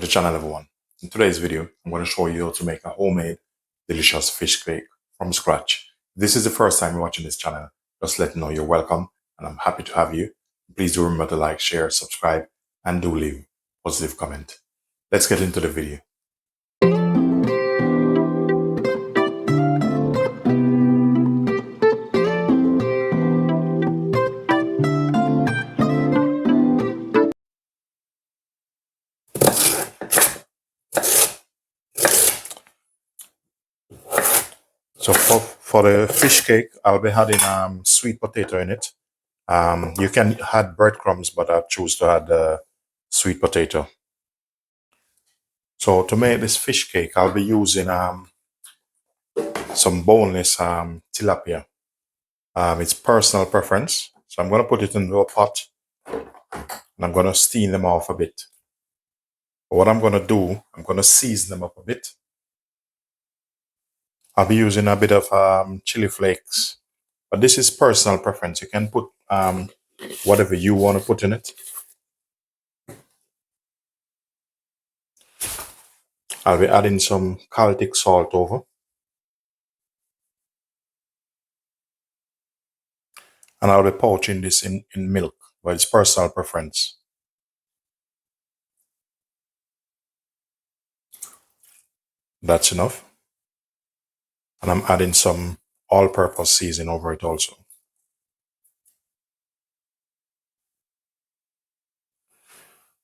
to the channel, everyone. In today's video, I'm going to show you how to make a homemade delicious fish cake from scratch. If this is the first time you're watching this channel, just let me know you're welcome and I'm happy to have you. Please do remember to like, share, subscribe, and do leave a positive comment. Let's get into the video. So for the fish cake, I'll be adding sweet potato in it. You can add breadcrumbs, but I choose to add sweet potato. So to make this fish cake, I'll be using some boneless tilapia. It's personal preference. So I'm going to put it into a pot and I'm going to steam them off a bit. But what I'm going to do, I'm going to season them up a bit. I'll be using a bit of chili flakes, but this is personal preference. You can put whatever you want to put in it. I'll be adding some Celtic salt over. And I'll be poaching this in milk, but it's personal preference. That's enough. And I'm adding some all-purpose seasoning over it also.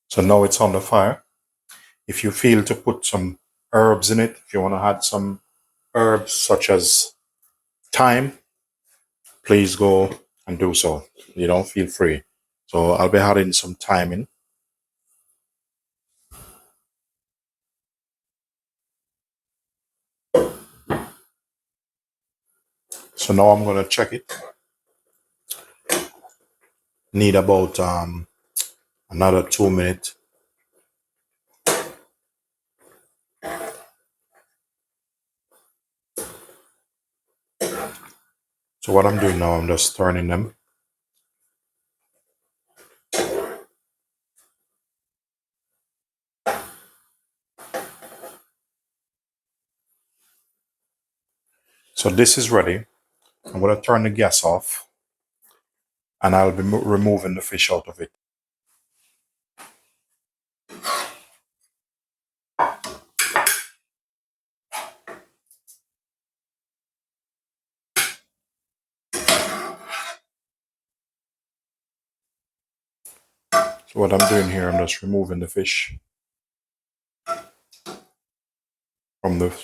So now it's on the fire. If you feel to put some herbs in it, if you want to add some herbs such as thyme, please go and do so. You don't feel free. So I'll be adding some thyme in. So now I'm going to check it. Need about another 2 minutes. So what I'm doing now, I'm just turning them. So this is ready. I'm going to turn the gas off and I'll be removing the fish out of it. So what I'm doing here, I'm just removing the fish from the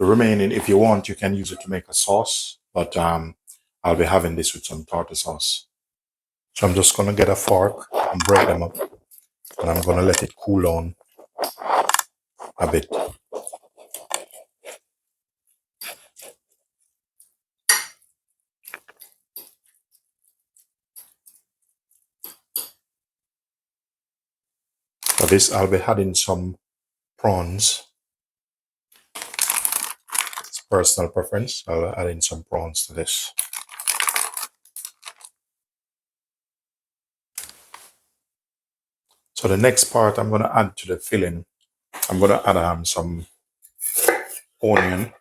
remaining. If you want, you can use it to make a sauce, but I'll be having this with some tartar sauce. So I'm just going to get a fork and break them up, and I'm going to let it cool down a bit. For this, I'll be adding some prawns. It's personal preference. I'll add in some prawns to this. So the next part I'm going to add to the filling, I'm going to add some onion.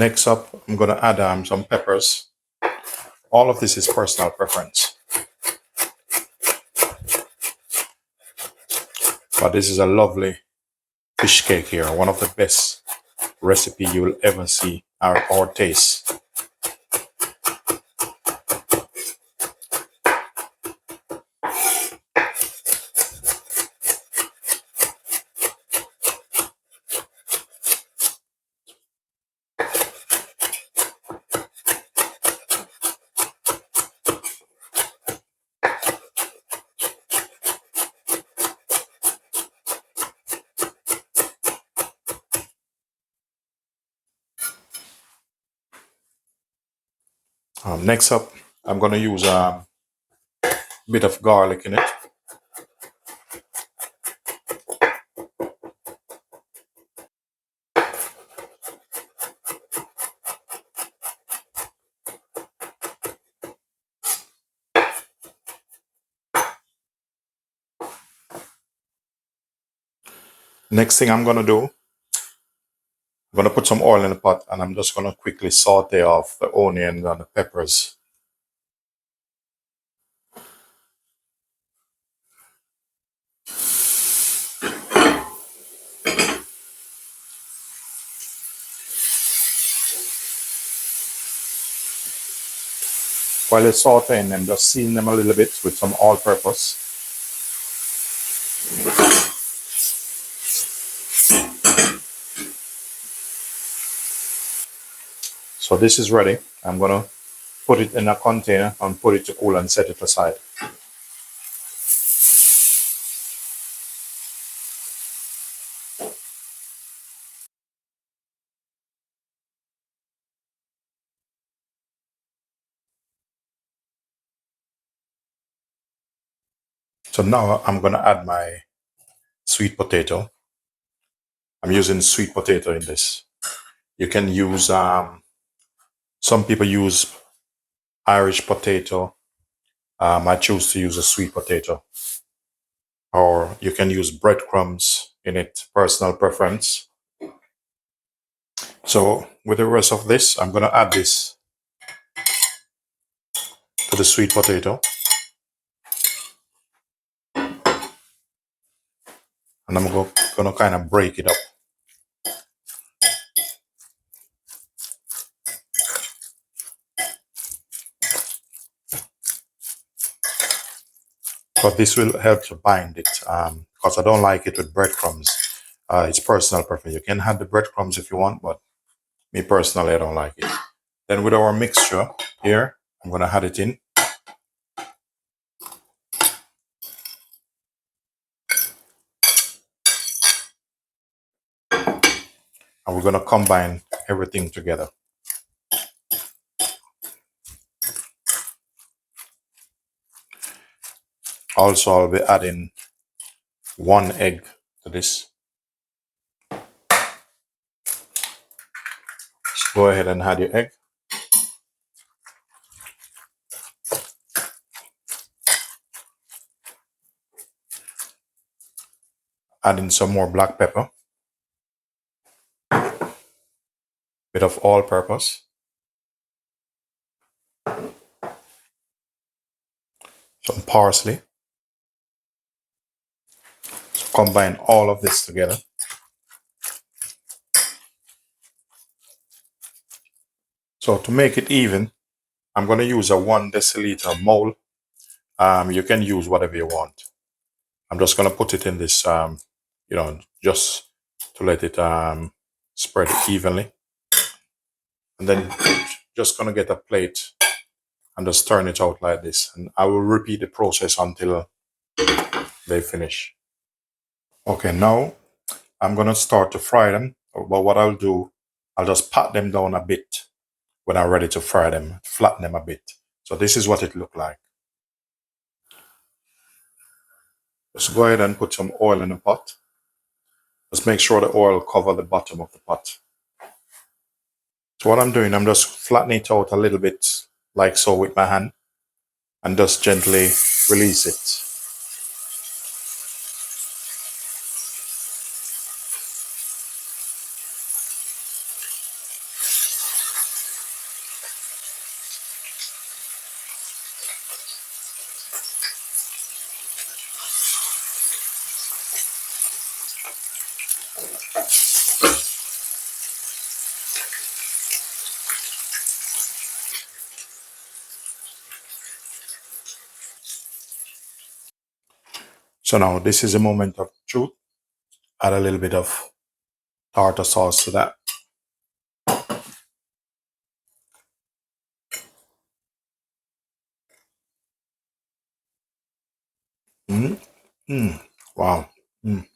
Next up, I'm going to add some peppers. All of this is personal preference. But this is a lovely fish cake here. One of the best recipe you will ever see or taste. Next up, I'm going to use a bit of garlic in it. Next thing I'm going to do, I'm going to put some oil in the pot and I'm just going to quickly saute off the onions and the peppers. While it's sauteing them, just season them a little bit with some all-purpose. So this is ready. I'm going to put it in a container and put it to cool and set it aside. So now I'm going to add my sweet potato. I'm using sweet potato in this. You can use, some people use Irish potato. I choose to use a sweet potato. Or you can use breadcrumbs in it, personal preference. So with the rest of this, I'm going to add this to the sweet potato. And I'm going to kind of break it up. But this will help to bind it because I don't like it with breadcrumbs. It's personal preference. You can add the breadcrumbs if you want, but me personally, I don't like it. Then with our mixture here, I'm going to add it in. And we're going to combine everything together. Also, I'll be adding 1 egg to this. So go ahead and add your egg. Add in some more black pepper. Bit of all-purpose. Some parsley. So combine all of this together. So to make it even, I'm going to use a 1 deciliter mold. You can use whatever you want. I'm just going to put it in this, just to let it spread evenly. And then just going to get a plate and just turn it out like this. And I will repeat the process until they finish. Okay, now I'm going to start to fry them. But what I'll do, I'll just pat them down a bit when I'm ready to fry them, flatten them a bit. So this is what it looked like. Just go ahead and put some oil in the pot. Just make sure the oil cover the bottom of the pot. So what I'm doing, I'm just flattening it out a little bit like so with my hand and just gently release it. So now this is a moment of truth. Add a little bit of tartar sauce to that. Mm. Mm. Wow. Mm.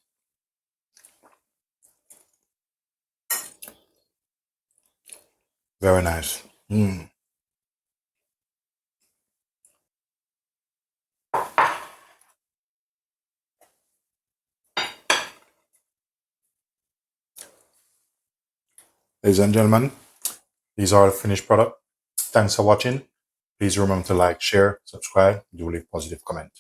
Very nice. Mm. Ladies and gentlemen, these are the finished product. Thanks for watching. Please remember to like, share, subscribe, do leave positive comment.